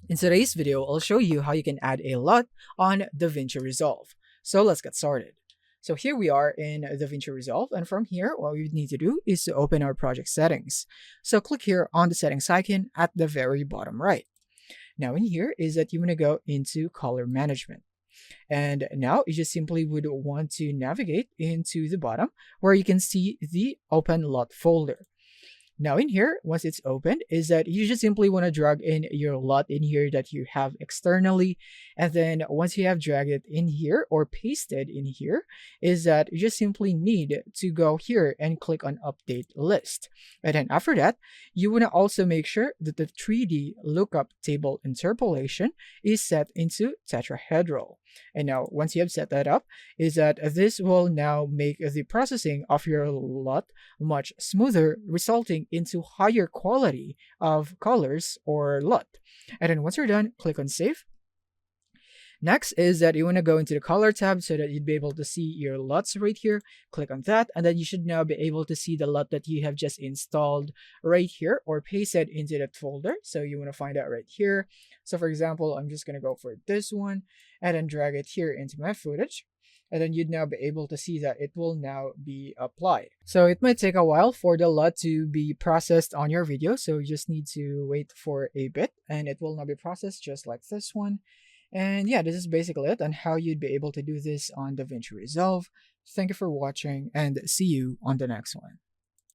In today's video, I'll show you how you can add a LUT on DaVinci Resolve. So let's get started. So here we are in DaVinci Resolve, and from here, what we need to do is to open our project settings. So click here on the settings icon at the very bottom right. Now in here is that you want to go into color management. And now you just simply would want to navigate into the bottom where you can see the open LUT folder. Now in here, once it's opened, is that you just simply want to drag in your LUT in here that you have externally. And then once you have dragged it in here or pasted in here, is that you just simply need to go here and click on update list. And then after that, you want to also make sure that the 3D lookup table interpolation is set into tetrahedral. And now once you have set that up, is that this will now make the processing of your LUT much smoother, resulting into higher quality of colors or LUT. And then once you're done, click on save. Next is that you want to go into the color tab so that you'd be able to see your LUTs right here. Click on that, and then you should now be able to see the LUT that you have just installed right here or pasted into that folder. So you want to find out right here. So for example, I'm just going to go for this one and then drag it here into my footage. And then you'd now be able to see that it will now be applied. So it might take a while for the LUT to be processed on your video. So you just need to wait for a bit and it will now be processed just like this one. And yeah, this is basically it on how you'd be able to do this on DaVinci Resolve. Thank you for watching and see you on the next one.